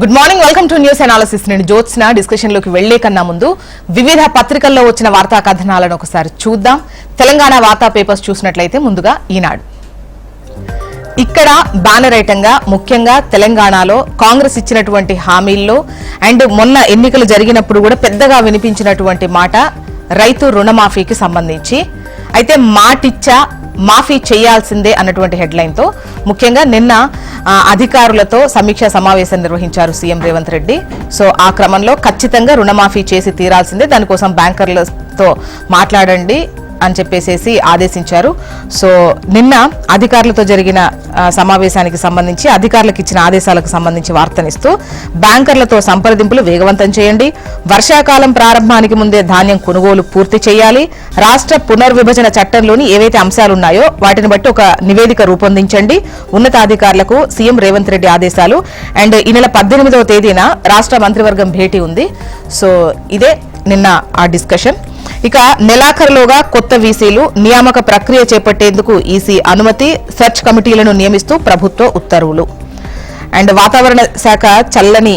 Good morning, welcome to news analysis. నేను Jyotsna. Discussion లోకి వెళ్లే కన్నా ముందు వివిధ పత్రికల్లో వచ్చిన వార్తా కథనాలను ఒకసారి చూద్దాం. తెలంగాణ వార్తా పేపర్స్ చూసినట్లయితే ముందుగా ఈనాడు. ఇక్కడ బ్యానర్ ఐటంగా ముఖ్యంగా తెలంగాణలో కాంగ్రెస్ ఇచ్చినటువంటి హామీల్లో అండ్ మొన్న ఎన్నికలు జరిగినప్పుడు కూడా పెద్దగా వినిపించినటువంటి మాట రైతు రుణమాఫీకి సంబంధించి. అయితే మాటిచ్చా మాఫీ చేయాల్సిందే అన్నటువంటి హెడ్లైన్ తో ముఖ్యంగా నిన్న అధికారులతో సమీక్షా సమావేశం నిర్వహించారు సీఎం రేవంత్ రెడ్డి. సో ఆ క్రమంలో ఖచ్చితంగా రుణమాఫీ చేసి తీరాల్సిందే, దానికోసం బ్యాంకర్లతో మాట్లాడండి అని చెప్పేసి ఆదేశించారు. సో నిన్న అధికారులతో జరిగిన సమావేశానికి సంబంధించి అధికారులకు ఇచ్చిన ఆదేశాలకు సంబంధించి వార్తనిస్తూ బ్యాంకర్లతో సంప్రదింపులు వేగవంతం చేయండి, వర్షాకాలం ప్రారంభానికి ముందే ధాన్యం కొనుగోలు పూర్తి చేయాలి, రాష్ట్ర పునర్విభజన చట్టంలోని ఏవైతే అంశాలున్నాయో వాటిని బట్టి ఒక నివేదిక రూపొందించండి, ఉన్నతాధికారులకు సీఎం రేవంత్ రెడ్డి ఆదేశాలు. అండ్ ఈ నెల 18వ తేదీన రాష్ట్ర మంత్రివర్గం భేటీ ఉంది. సో ఇదే నిన్న ఆ డిస్కషన్. ఇక నెలాఖరులోగా కొత్త వీసీలు నియామక ప్రక్రియ చేపట్టేందుకు ఈసీ అనుమతి, సెర్చ్ కమిటీలను నియమిస్తూ ప్రభుత్వ ఉత్తర్వులు. అండ్ వాతావరణ శాఖ చల్లని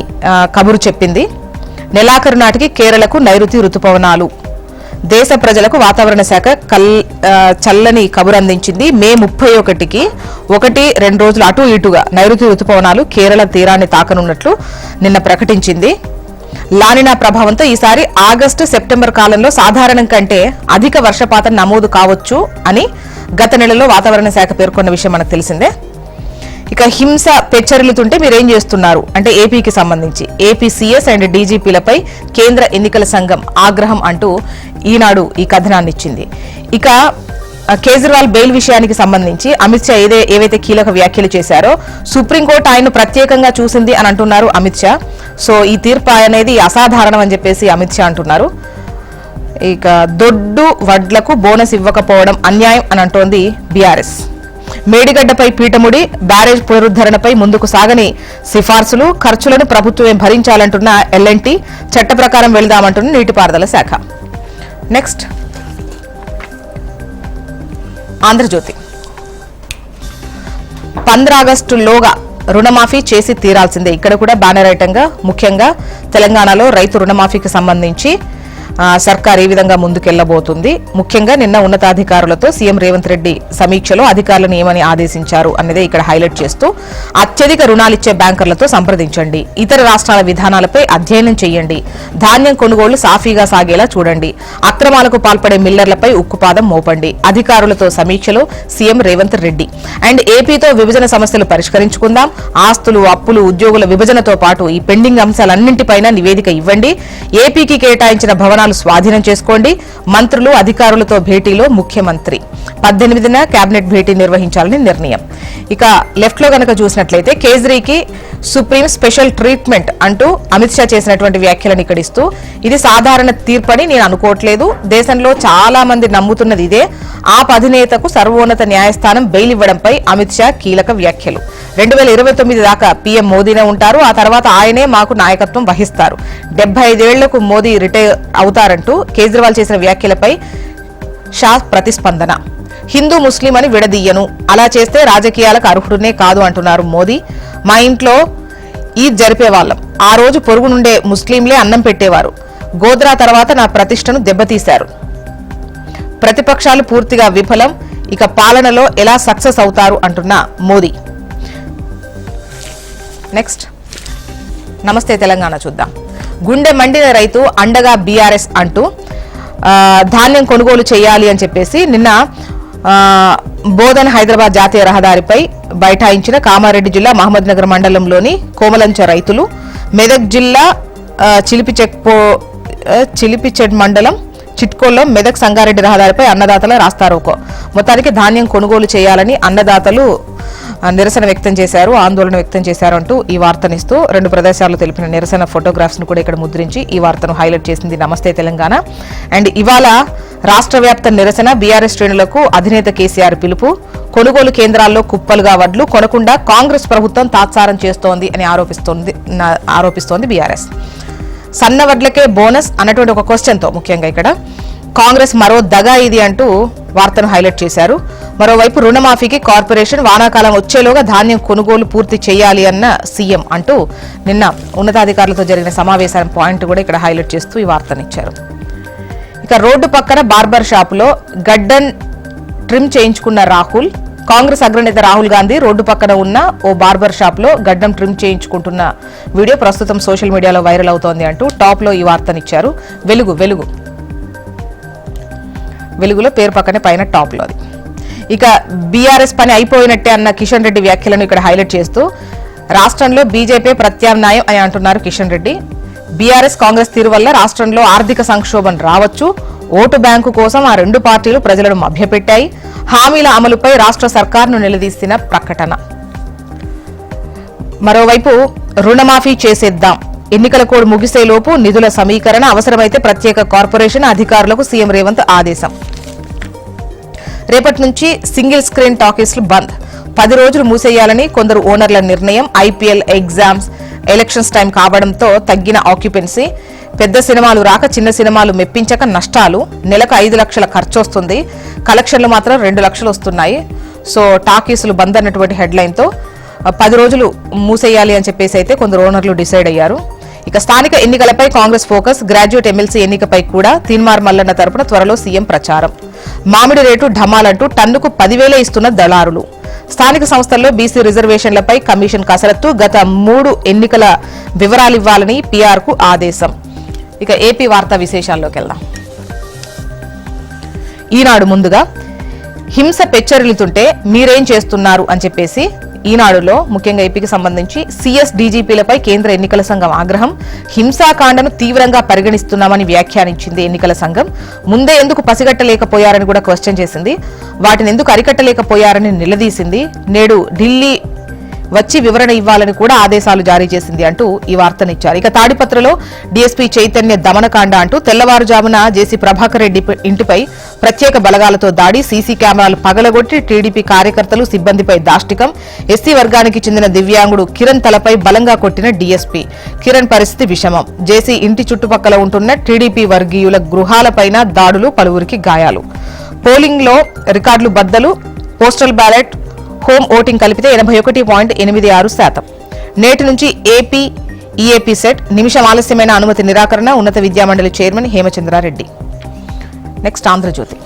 కబురు చెప్పింది. నెలాఖరు నాటికి కేరళకు నైరుతి రుతుపవనాలు. దేశ ప్రజలకు వాతావరణ శాఖ చల్లని కబురు అందించింది. మే 31కి 1-2 రోజులు అటు ఇటుగా నైరుతి రుతుపవనాలు కేరళ తీరాన్ని తాకనున్నట్లు నిన్న ప్రకటించింది. లానినా ప్రభావంతో ఈసారి ఆగస్టు సెప్టెంబర్ కాలంలో సాధారణం కంటే అధిక వర్షపాతం నమోదు కావచ్చు అని గత నెలలో వాతావరణ శాఖ పేర్కొన్న విషయం మనకు తెలిసిందే. ఇక హింస పెచ్చరిల్లుతుంటే మీరేం చేస్తున్నారు అంటే ఏపీకి సంబంధించి ఏపీ సీఎస్ అండ్ డీజీపీలపై కేంద్ర ఎన్నికల సంఘం ఆగ్రహం అంటూ ఈనాడు ఈ కథనాన్ని ఇచ్చింది. ఇక కేజ్రీవాల్ బెయిల్ విషయానికి సంబంధించి అమిత్ షా ఏవైతే కీలక వ్యాఖ్యలు చేశారో సుప్రీంకోర్టు ఆయన ప్రత్యేకంగా చూసింది అని అంటున్నారు అమిత్ షా. సో ఈ తీర్పు అనేది అసాధారణం అని చెప్పేసి అమిత్ షా అంటున్నారు. ఇక దొడ్డు వడ్లకు బోనస్ ఇవ్వకపోవడం అన్యాయం అని అంటోంది బీఆర్ఎస్. మేడిగడ్డపై పీఠముడి, బ్యారేజ్ పునరుద్ధరణపై ముందుకు సాగని సిఫార్సులు, ఖర్చులను ప్రభుత్వమే భరించాలంటున్న ఎల్ఎన్టీ, చట్ట ప్రకారం వెళదామంటున్న నీటిపారుదల శాఖ. నెక్స్ట్ ఆంధ్రజ్యోతి. 15 ఆగస్టులోగా రుణమాఫీ చేసి తీరాల్సిందే. ఇక్కడ కూడా బ్యానర్ ఐటంగా ముఖ్యంగా తెలంగాణలో రైతు రుణమాఫీకి సంబంధించి సర్కార్ ఏ విధంగా ముందుకెళ్లబోతుంది. ముఖ్యంగా నిన్న ఉన్నతాధికారులతో సీఎం రేవంత్ రెడ్డి సమీక్షలో అధికారులను ఏమని ఆదేశించారు అన్నదే ఇక్కడ హైలైట్ చేస్తూ అత్యధిక రుణాలిచ్చే బ్యాంకర్లతో సంప్రదించండి, ఇతర రాష్ట్రాల విధానాలపై అధ్యయనం చేయండి, ధాన్యం కొనుగోళ్లు సాఫీగా సాగేలా చూడండి, అక్రమాలకు పాల్పడే మిల్లర్లపై ఉక్కుపాదం మోపండి. అధికారులతో సమీక్షలో సీఎం రేవంత్ రెడ్డి. అండ్ ఏపీతో విభజన సమస్యలు పరిష్కరించుకుందాం, ఆస్తులు, అప్పులు, ఉద్యోగుల విభజనతో పాటు ఈ పెండింగ్ అంశాలన్నింటిపైన నివేదిక ఇవ్వండి, ఏపీకి కేటాయించిన భవనాలు స్వాధీనం చేసుకోండి. మంత్రులు, అధికారులతో భేటీలో ముఖ్యమంత్రి. 18న కేబినెట్ భేటీ నిర్వహించాలని నిర్ణయం. ఇక లెఫ్ట్ లో గనక చూసినట్లయితే కేజ్రీకి సుప్రీం స్పెషల్ ట్రీట్మెంట్ అంటూ అమిత్ షా చేసినటువంటి వ్యాఖ్యలను ఇక్కడ ఇస్తూ ఇది సాధారణ తీర్పని నేను అనుకోవట్లేదు, దేశంలో చాలా మంది నమ్ముతున్నది ఇదే, ఆప్ అధినేతకు సర్వోన్నత న్యాయస్థానం బెయిల్ ఇవ్వడంపై అమిత్ షా కీలక వ్యాఖ్యలు. 2029 దాకా పీఎం మోదీనే ఉంటారు, ఆ తర్వాత ఆయనే మాకు నాయకత్వం వహిస్తారు, 75 ఏళ్లకు మోదీ రిటైర్ అవుతారంటూ కేజ్రీవాల్ చేసిన వ్యాఖ్యలపై షా ప్రతిస్పందన. హిందూ ముస్లిం అని విడదీయను, అలా చేస్తే రాజకీయాలకు అర్హుడునే కాదు అంటున్నారు మోదీ. మా ఇంట్లో ఈద్ జరిపేవాళ్ళం, ఆ రోజు పొరుగు నుండే ముస్లింలే అన్నం పెట్టేవారు, గోద్రా తర్వాత నా ప్రతిష్టను దెబ్బతీశారు, ప్రతిపక్షాలు పూర్తిగా విఫలం, ఇక పాలనలో ఎలా సక్సెస్ అవుతారు అంటున్న మోదీ. నెక్స్ట్ నమస్తే తెలంగాణ చూద్దాం. గుండె మండిన రైతు అండగా బీఆర్ఎస్ అంటూ ధాన్యం కొనుగోలు చేయాలి అని చెప్పేసి నిన్న బోధన్ హైదరాబాద్ జాతీయ రహదారిపై బైఠాయించిన కామారెడ్డి జిల్లా మహమ్మద్ నగర్ మండలంలోని కోమలంచ రైతులు, మెదక్ జిల్లా చిలిపిచెడ్ మండలం చిట్కోల్లో మెదక్ సంగారెడ్డి రహదారిపై అన్నదాతల రాస్తారోకో. మొత్తానికి ధాన్యం కొనుగోలు చేయాలని అన్నదాతలు నిరసన వ్యక్తం చేశారు, ఆందోళన వ్యక్తం చేశారు అంటూ ఈ వార్తనిస్తూ 2 ప్రదేశాల్లో తెలిపిన నిరసన ఫోటోగ్రాఫ్స్ ను కూడా ఇక్కడ ముద్రించి ఈ వార్తను హైలైట్ చేసింది నమస్తే తెలంగాణ. అండ్ ఇవాళ రాష్ట్ర వ్యాప్త నిరసన, బీఆర్ఎస్ శ్రేణులకు అధినేత కేసీఆర్ పిలుపు, కొనుగోలు కేంద్రాల్లో కుప్పలుగా వడ్లు కొనకుండా కాంగ్రెస్ ప్రభుత్వం తాత్సారం చేస్తోంది అని ఆరోపిస్తోంది బీఆర్ఎస్. సన్న వడ్లకే బోనస్ అన్నటువంటి ఒక క్వశ్చన్ తో ముఖ్యంగా ఇక్కడ కాంగ్రెస్ మరో దగా ఇది అంటూ వార్తను హైలైట్ చేశారు. మరోవైపు రుణమాఫీకి కార్పొరేషన్ వానాకాలం వచ్చేలోగా ధాన్యం కొనుగోలు పూర్తి చేయాలి అన్న సీఎం అంటూ నిన్న ఉన్నతాధికారులతో జరిగిన సమావేశం పాయింట్ కూడా ఇక్కడ హైలైట్ చేస్తూ ఈ వార్తనిచ్చారు. ఇక రోడ్డు పక్కన బార్బర్ షాపులో గడ్డన్ ట్రిమ్ చేయించుకున్న రాహుల్. కాంగ్రెస్ అగ్రనేత రాహుల్ గాంధీ రోడ్డు పక్కన ఉన్న ఓ బార్బర్ షాప్ లో గడ్డం ట్రిమ్ చేయించుకుంటున్న వీడియో ప్రస్తుతం సోషల్ మీడియాలో వైరల్ అవుతోంది అంటూ టాప్ లో ఈ వార్తనిచ్చారు. వెలుగులో పేరు పక్కనే పైన టాప్ లో. ఇక బీఆర్ఎస్ పని అయిపోయినట్టే అన్న కిషన్ రెడ్డి వ్యాఖ్యలను ఇక్కడ హైలైట్ చేస్తూ రాష్ట్రంలో బీజేపీ ప్రత్యామ్నాయం అని అంటున్నారు కిషన్ రెడ్డి. బీఆర్ఎస్ కాంగ్రెస్ తీరు వల్ల రాష్ట్రంలో ఆర్థిక సంక్షోభం రావచ్చు. ఓటు బ్యాంకు కోసం ఆ రెండు పార్టీలు ప్రజలను మభ్యపెట్టాయి. హామీల అమలుపై రాష్ట్ర సర్కార్ను నిలదీసిన ప్రకటన. మరోవైపు రుణమాఫీ చేసేద్దాం, ఎన్నికల కోడ్ ముగిసేలోపు నిధుల సమీకరణ, అవసరమైతే ప్రత్యేక కార్పొరేషన్ అధికారులకు సీఎం రేవంత్ ఆదేశం. రేపటి నుంచి సింగిల్ స్క్రీన్ టాకీస్లు బంద్, 10 రోజులు మూసేయాలని కొందరు ఓనర్ల నిర్ణయం. ఐపీఎల్, ఎగ్జామ్స్, ఎలక్షన్స్ టైం కావడంతో తగ్గిన ఆక్యుపెన్సీ. పెద్ద సినిమాలు రాక చిన్న సినిమాలు మెప్పించక నష్టాలు. నెలకు 5 లక్షల ఖర్చు వస్తుంది, కలెక్షన్లు మాత్రం 2 లక్షలు వస్తున్నాయి. సో టాకీసులు బంద్ అన్నటువంటి హెడ్లైన్తో 10 రోజులు మూసేయాలి అని చెప్పేసి అయితే కొందరు ఓనర్లు డిసైడ్ అయ్యారు. ఇక స్థానిక ఎన్నికలపై కాంగ్రెస్ ఫోకస్, గ్రాడ్యుయేట్ ఎమ్మెల్సీ ఎన్నికపై కూడా తీన్మార్ మల్లన్న తరపున త్వరలో సీఎం ప్రచారం. మామిడి రేటు ఢమాలంటూ టన్నుకు 10,000 ఇస్తున్న దళారులు. స్థానిక సంస్థల్లో బీసీ రిజర్వేషన్లపై కమిషన్ కసరత్తు, గత 3 ఎన్నికల వివరాలివ్వాలని పీఆర్ కు ఆదేశం. ఇక ఏపీ వార్తా విశేషాల్లోకి వెళ్దాం. ఈనాడు ముందుగా హింస పెచ్చరిల్లుతుంటే మీరేం చేస్తున్నారు అని చెప్పేసి ఈనాడులో ముఖ్యంగా ఏపీకి సంబంధించి సీఎస్ డీజీపీలపై కేంద్ర ఎన్నికల సంఘం ఆగ్రహం. హింసాకాండను తీవ్రంగా పరిగణిస్తున్నామని వ్యాఖ్యానించింది ఎన్నికల సంఘం. ముందే ఎందుకు పసిగట్టలేకపోయారని కూడా క్వశ్చన్ చేసింది. వాటిని ఎందుకు అరికట్టలేకపోయారని నిలదీసింది. నేడు ఢిల్లీ వచ్చి వివరణ ఇవ్వాలని కూడా ఆదేశాలు జారీ చేసింది అంటూ ఈ వార్తనిచ్చారు. ఇక తాడిపత్రలో డీఎస్పీ చైతన్య దమనకాండ అంటూ తెల్లవారుజామున జేసీ ప్రభాకర్ రెడ్డి ఇంటిపై ప్రత్యేక బలగాలతో దాడి, సీసీ కెమెరాలు పగలగొట్టి టీడీపీ కార్యకర్తలు, సిబ్బందిపై దాష్టికం. ఎస్సీ వర్గానికి చెందిన దివ్యాంగుడు కిరణ్ తలపై బలంగా కొట్టిన డీఎస్పీ. కిరణ్ పరిస్థితి విషమం. జేసీ ఇంటి చుట్టుపక్కల ఉంటున్న టీడీపీ వర్గీయుల గృహాలపైన దాడులు, పలువురికి గాయాలు. పోలింగ్ లో రికార్డులు బద్దలు. పోస్టల్ బ్యాలెట్, హోమ్ ఓటింగ్ కలిపితే 81.86%. నేటి నుంచి ఏపీ ఈఏపీ సెట్. నిమిషం ఆలస్యమైన అనుమతి నిరాకరణ. ఉన్నత విద్యామండలి చైర్మన్ హేమచంద్రారెడ్డి. నెక్స్ట్ ఆంధ్రజ్యోతి.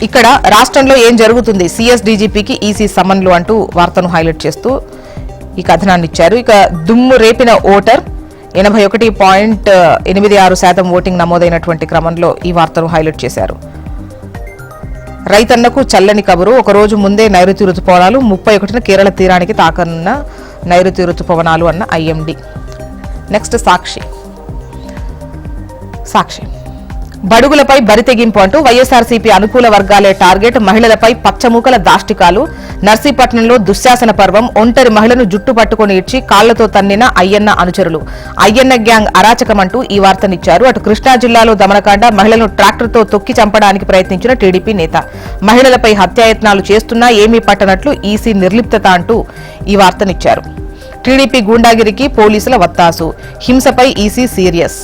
ఇక్కడ రాష్ట్రంలో ఏం జరుగుతుంది, సీఎస్ డీజీపీకి ఈసీ సమన్లు అంటూ వార్తను హైలైట్ చేస్తూ ఈ కథనాన్ని ఇచ్చారు. ఇక దుమ్ము రేపిన ఓటర్, 81.86% ఓటింగ్ నమోదైనటువంటి క్రమంలో ఈ వార్తను హైలైట్ చేశారు. రైతన్నకు చల్లని కబురు, ఒకరోజు ముందే నైరుతి రుతుపవనాలు. 31న కేరళ తీరానికి తాకనున్న నైరుతి రుతుపవనాలు అన్న ఐఎండీ. నెక్స్ట్ సాక్షి. బడుగులపై బరితెగింపు అంటూ వైఎస్ఆర్సీపీ అనుకూల వర్గాలే టార్గెట్. మహిళలపై పచ్చమూకల దాష్టికాలు. నర్సీపట్నంలో దుశ్శాసన పర్వం. ఒంటరి మహిళను జుట్టు పట్టుకుని ఇచ్చి కాళ్లతో తన్నిన అయ్యన్న అనుచరులు. అయ్యన్న గ్యాంగ్ అరాచకమంటూ ఈ వార్తనిచ్చారు. అటు కృష్ణా జిల్లాలో దమనకాండ. మహిళలను ట్రాక్టర్తో తొక్కి చంపడానికి ప్రయత్నించిన టీడీపీ నేత. మహిళలపై హత్యాయత్నాలు చేస్తున్నా ఏమీ పట్టనట్లు ఈసీ నిర్లిప్తత అంటూ ఈ వార్తనిచ్చారు. టీడీపీ గూండాగిరికి పోలీసుల వత్తాసు. హింసపై ఈసీ సీరియస్.